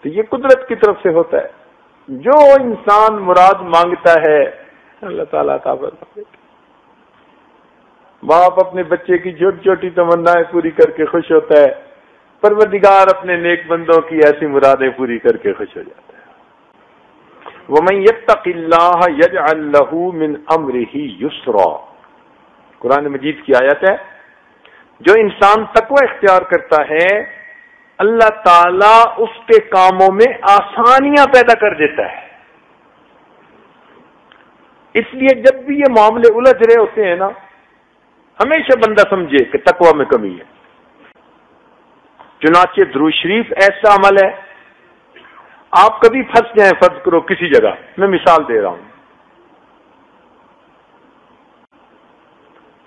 تو یہ قدرت کی طرف سے ہوتا ہے، جو انسان مراد مانگتا ہے اللہ تعالیٰ عطا فرما دیتا ہے۔ باپ اپنے بچے کی چھوٹی چھوٹی تمنائیں پوری کر کے خوش ہوتا ہے، پروردگار اپنے نیک بندوں کی ایسی مرادیں پوری کر کے خوش ہو جاتا ہے۔ وَمَن يَتَّقِ اللَّهَ يَجْعَل لَّهُ مِنْ أَمْرِهِ يُسْرًا، قرآن مجید کی آیت ہے، جو انسان تقوی اختیار کرتا ہے اللہ تعالیٰ اس کے کاموں میں آسانیاں پیدا کر دیتا ہے۔ اس لیے جب بھی یہ معاملے الجھ رہے ہوتے ہیں نا، ہمیشہ بندہ سمجھے کہ تقوی میں کمی ہے۔ چنانچہ درود شریف ایسا عمل ہے، آپ کبھی پھنس جائیں فرض کرو کسی جگہ، میں مثال دے رہا ہوں،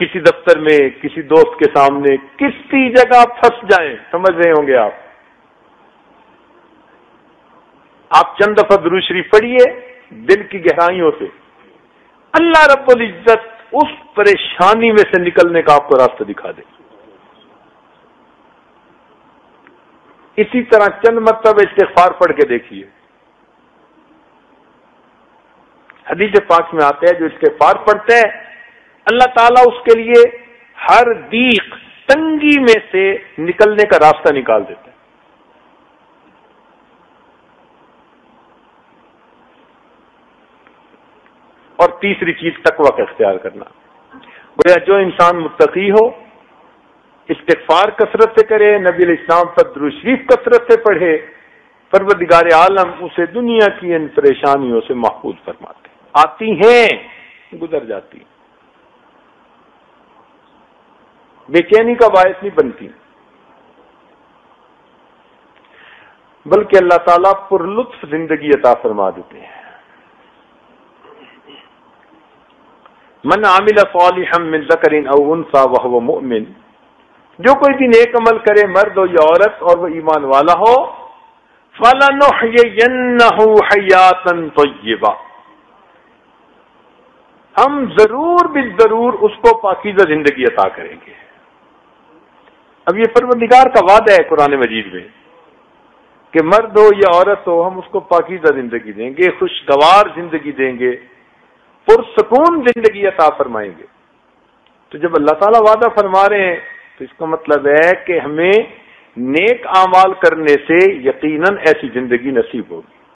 کسی دفتر میں، کسی دوست کے سامنے، کسی جگہ پھنس جائیں، سمجھ رہے ہوں گے آپ چند دفعہ درود شریف پڑھیے دل کی گہرائیوں سے، اللہ رب العزت اس پریشانی میں سے نکلنے کا آپ کو راستہ دکھا دے۔ اسی طرح چند مرتبہ استغفار پڑھ کے دیکھیے، حدیث پاک میں آتا ہے جو استغفار پڑھتا ہے اللہ تعالیٰ اس کے لیے ہر ضیق، تنگی میں سے نکلنے کا راستہ نکال دیتا ہے۔ اور تیسری چیز تقوی کا اختیار کرنا، گویا جو انسان متقی ہو استغفار کثرت سے کرے، نبی علیہ السلام پر درود شریف کثرت سے پڑھے، پروردگار عالم اسے دنیا کی ان پریشانیوں سے محفوظ فرماتے، آتی ہیں گزر جاتی، بے چینی کا باعث نہیں بنتی، بلکہ اللہ تعالیٰ پر لطف زندگی عطا فرما دیتے ہیں۔ من عمل صالحا من ذکر او انثى وهو مؤمن، جو کوئی بھی نیک عمل کرے مرد ہو یا عورت اور وہ ایمان والا ہو، فَلَنُحْيِيَنَّهُ حَيَاةً طَيِّبَةً، ہم ضرور بالضرور اس کو پاکیزہ زندگی عطا کریں گے۔ اب یہ پروردگار کا وعدہ ہے قرآن مجید میں کہ مرد ہو یا عورت ہو ہم اس کو پاکیزہ زندگی دیں گے، خوشگوار زندگی دیں گے، پرسکون زندگی عطا فرمائیں گے۔ تو جب اللہ تعالیٰ وعدہ فرما رہے ہیں تو اس کا مطلب ہے کہ ہمیں نیک اعمال کرنے سے یقیناً ایسی زندگی نصیب ہوگی۔